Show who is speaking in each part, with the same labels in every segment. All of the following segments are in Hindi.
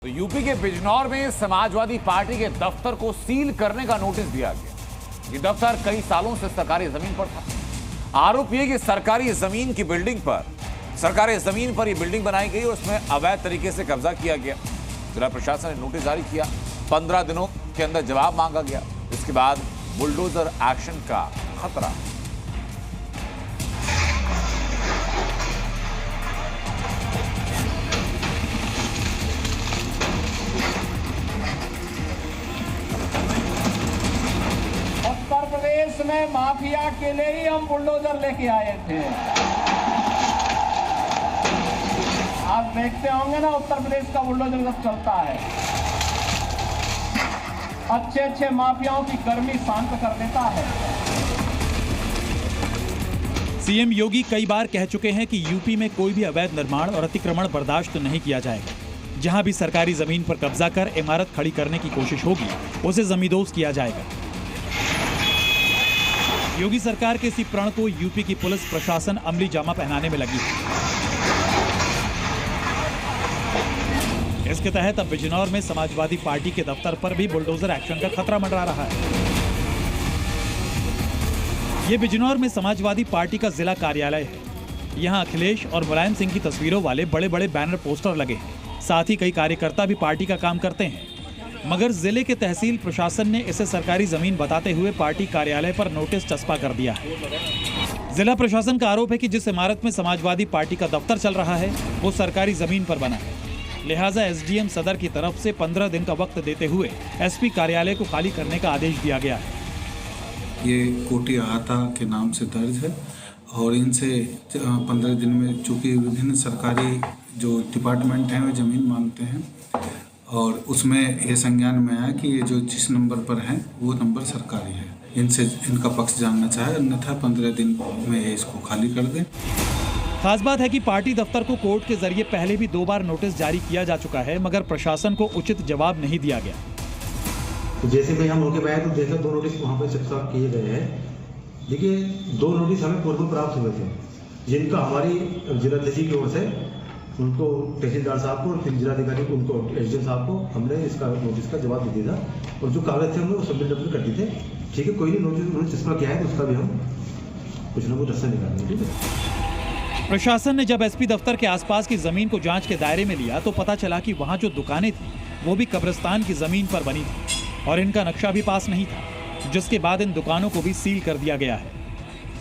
Speaker 1: तो यूपी के बिजनौर में समाजवादी पार्टी के दफ्तर को सील करने का नोटिस दिया गया। ये दफ्तर कई सालों से सरकारी जमीन पर था। आरोप यह कि सरकारी जमीन पर यह बिल्डिंग बनाई गई और उसमें अवैध तरीके से कब्जा किया गया। जिला प्रशासन ने नोटिस जारी किया। 15 दिनों के अंदर जवाब मांगा गया। इसके बाद बुलडोजर एक्शन का खतरा।
Speaker 2: उत्तर प्रदेश में माफिया के लिए ही हम बुलडोजर लेके आए थे। आप देखते होंगे ना उत्तर प्रदेश का बुलडोजर जब चलता है, अच्छे माफियाओं की गर्मी शांत कर देता है।
Speaker 3: सीएम योगी कई बार कह चुके हैं कि यूपी में कोई भी अवैध निर्माण और अतिक्रमण बर्दाश्त नहीं किया जाएगा। जहां भी सरकारी जमीन पर कब्जा कर इमारत खड़ी करने की कोशिश होगी, उसे जमींदोज किया जाएगा। योगी सरकार के इसी प्रण को यूपी की पुलिस प्रशासन अमली जामा पहनाने में लगी है। इसके तहत अब बिजनौर में समाजवादी पार्टी के दफ्तर पर भी बुलडोजर एक्शन का खतरा मंडरा रहा है। ये बिजनौर में समाजवादी पार्टी का जिला कार्यालय है। यहाँ अखिलेश और मुलायम सिंह की तस्वीरों वाले बड़े बड़े बैनर पोस्टर लगे हैं। साथ ही कई कार्यकर्ता भी पार्टी का काम करते हैं। मगर जिले के तहसील प्रशासन ने इसे सरकारी जमीन बताते हुए पार्टी कार्यालय पर नोटिस चस्पा कर दिया है। जिला प्रशासन का आरोप है कि जिस इमारत में समाजवादी पार्टी का दफ्तर चल रहा है, वो सरकारी जमीन पर बना है। लिहाजा एसडीएम सदर की तरफ से 15 दिन का वक्त देते हुए एसपी कार्यालय को खाली करने का आदेश दिया गया है।
Speaker 4: ये कोटी आहता के नाम से दर्ज है और इनसे 15 दिन में चूंकि विभिन्न सरकारी जो डिपार्टमेंट हैं वे जमीन मांगते हैं और उसमें ये संज्ञान में आया कि ये जो जिस नंबर पर है वो नंबर सरकारी है। इनसे इनका पक्ष जानना चाहे, अन्यथा 15 दिन में ये इसको खाली कर दें।
Speaker 3: खास बात है कि पार्टी दफ्तर को कोर्ट के जरिए पहले भी 2 बार नोटिस जारी किया जा चुका है, मगर प्रशासन को उचित जवाब नहीं दिया गया।
Speaker 5: तो जैसे भाई हम मौके पे आए तो देखा 2 नोटिस वहाँ पर चस्पा किए गए हैं। देखिए 2 नोटिस हमें पूर्व प्राप्त हुए थे, जिनका हमारी जिलाध्यक्ष की ओर से उनको तहसीलदार साहब को और फिर जिलाधिकारी को उनको एसडीएम साहब को हमने इसका नोटिस का जवाब दे दिया था और जो कागज थे हमने वो सबमिट कर दिए थे। ठीक है, कोई नहीं, नोटिस चस्पा किया है तो उसका भी हम कुछ ना कुछ रस्ता निकालेंगे। ठीक है।
Speaker 3: प्रशासन ने जब एसपी दफ्तर के आसपास की जमीन को जांच के दायरे में लिया तो पता चला कि वहां जो दुकानें थी वो भी कब्रिस्तान की जमीन पर बनी थी और इनका नक्शा भी पास नहीं था, जिसके बाद इन दुकानों को भी सील कर दिया गया है।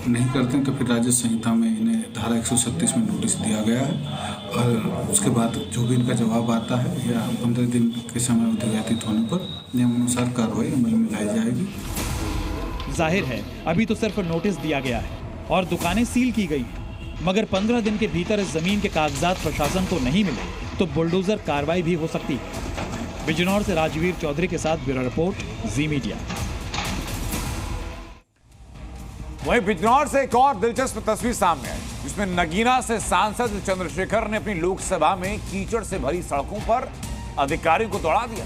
Speaker 4: नहीं करते हैं तो फिर राज्य संहिता में इन्हें धारा 136 में नोटिस दिया गया है और उसके बाद जो भी इनका जवाब आता है या 15 दिन के समय अवधि व्यतीत होने पर नियमानुसार कार्रवाई अमल में लाई जाएगी।
Speaker 3: जाहिर है अभी तो सिर्फ नोटिस दिया गया है और दुकानें सील की गई हैं, मगर 15 दिन के भीतर इस जमीन के कागजात प्रशासन को नहीं मिले तो बुलडोजर कार्रवाई भी हो सकती है। बिजनौर से राजवीर चौधरी के साथ ब्यूरो रिपोर्ट, जी मीडिया।
Speaker 1: वहीं बिजनौर से एक और दिलचस्प तस्वीर सामने आई, जिसमें नगीना से सांसद चंद्रशेखर ने अपनी लोकसभा में कीचड़ से भरी सड़कों पर अधिकारियों को दौड़ा दिया।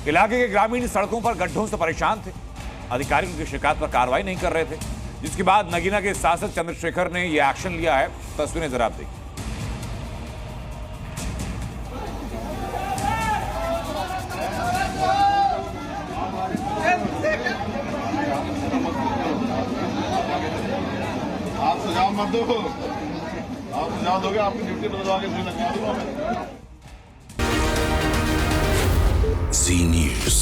Speaker 1: इलाके के ग्रामीण सड़कों पर गड्ढों से परेशान थे। अधिकारी उनकी शिकायत पर कार्रवाई नहीं कर रहे थे, जिसके बाद नगीना के सांसद चंद्रशेखर ने यह एक्शन लिया है। तस्वीरें जरा आप देखिए।
Speaker 6: आप सुझाव मत दो, आप सुझाव दोगे आपकी ड्यूटी बदलवा के लगा दूंगा मैं।
Speaker 7: जी न्यूज़।